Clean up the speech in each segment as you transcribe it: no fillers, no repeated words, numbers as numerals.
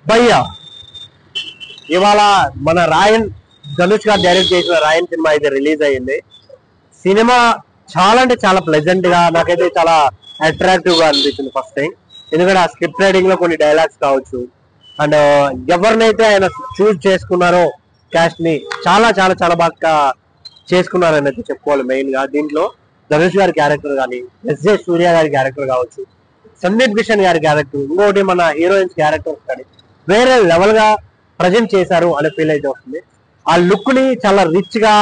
భయ్యా ఇవాళ మన ధనుష్ గారు డైరెక్ట్ చేసిన రాయన్ సినిమా అయితే రిలీజ్ అయ్యింది. సినిమా చాలా అంటే చాలా ప్లెజెంట్ గా నాకైతే చాలా అట్రాక్టివ్ గా అనిపించింది ఫస్ట్ టైం. ఎందుకంటే ఆ స్క్రిప్ట్ రైటింగ్ లో కొన్ని డైలాగ్స్ కావచ్చు అండ్ ఎవరినైతే ఆయన చూస్ చేసుకున్నారో క్యాస్ట్ ని చాలా చాలా చాలా బాగా చేసుకున్నారని అయితే చెప్పుకోవాలి. మెయిన్ గా దీంట్లో ధనుష్ గారి క్యారెక్టర్ కానీ, ఎస్జే సూర్య గారి క్యారెక్టర్ కావచ్చు, సందీప్ కిషన్ గారి క్యారెక్టర్, ఇంకోటి మన హీరోయిన్స్ క్యారెక్టర్స్ కానీ వేరే లెవెల్ గా ప్రజెంట్ చేశారు అనే ఫీల్ అయితే వస్తుంది. ఆ లుక్ ని చాలా రిచ్ గా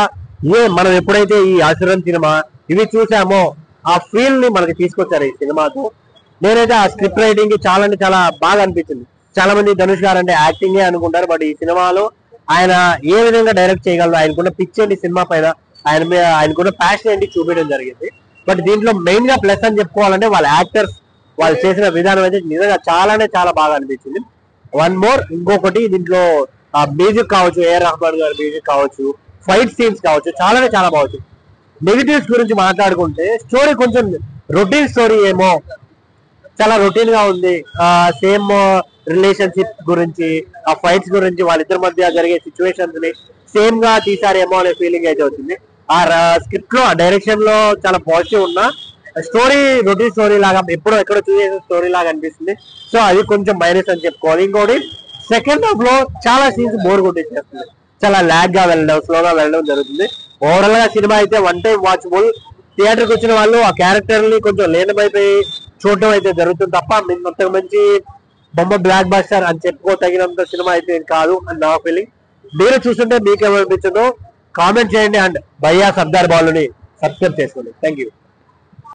మనం ఎప్పుడైతే ఈ అసురన్ సినిమా ఇవి చూసామో ఆ ఫీల్ ని మనకి తీసుకొచ్చారు ఈ సినిమాతో. నేనైతే ఆ స్క్రిప్ట్ రైటింగ్ కి చాలా అంటే చాలా బాగా అనిపించింది. చాలా మంది ధనుష్ గారు అంటే యాక్టింగే అనుకుంటారు, బట్ ఈ సినిమాలో ఆయన ఏ విధంగా డైరెక్ట్ చేయగలరు, ఆయనకున్న పిచ్ ఏంటి సినిమా పైన, ఆయనకున్న ప్యాషన్ ఏంటి చూపించడం జరిగింది. బట్ దీంట్లో మెయిన్ గా ప్లస్ అని చెప్పుకోవాలంటే వాళ్ళ యాక్టర్స్ వాళ్ళు చేసిన విధానం అయితే నిజంగా చాలానే చాలా బాగా అనిపించింది. వన్ మోర్ ఇంకొకటి దీంట్లో ఆ మ్యూజిక్ కావచ్చు, ఏఆర్ రెహమాన్ గారి మ్యూజిక్ కావచ్చు, ఫైట్ సీన్స్ కావచ్చు, చాలానే చాలా బాగుంది. నెగిటివ్స్ గురించి మాట్లాడుకుంటే స్టోరీ కొంచెం రొటీన్ స్టోరీ ఏమో, చాలా రొటీన్ గా ఉంది. సేమ్ రిలేషన్షిప్ గురించి, ఆ ఫైట్స్ గురించి, వాళ్ళిద్దరి మధ్య జరిగే సిచ్యువేషన్స్ ని సేమ్ గా తీసారేమో అనే ఫీలింగ్ అయితే వచ్చింది. ఆ స్క్రిప్ట్ లో ఆ డైరెక్షన్ లో చాలా పాజిటివ్ ఉన్నా స్టోరీ రొటీన్ స్టోరీ లాగా ఎప్పుడో ఎక్కడో చూసే స్టోరీ లాగా అనిపిస్తుంది. సో అది కొంచెం మైనస్ అని చెప్పుకోవాలి. ఇంకోటి సెకండ్ హాఫ్ లో చాలా సీన్స్ బోర్ కొట్టేసేస్తుంది, చాలా లాగ్ గా వెళ్ళడం, స్లోగా వెళ్ళడం జరుగుతుంది. ఓవరాల్ గా సినిమా అయితే వన్ టైం వాచబుల్. థియేటర్కి వచ్చిన వాళ్ళు ఆ క్యారెక్టర్ ని కొంచెం లేనమైపోయి చూడటం అయితే జరుగుతుంది తప్ప అంతకు మంచి బొమ్మ బ్లాక్ బస్టర్ అని చెప్పుకోదగినంత సినిమా అయితే కాదు అని నా ఫీలింగ్. మీరు చూస్తుంటే మీకేమనిపించిందో కామెంట్ చేయండి అండ్ భయ్యా సర్దార్ బాలుని సబ్స్క్రైబ్ చేసుకోండి. Thank you.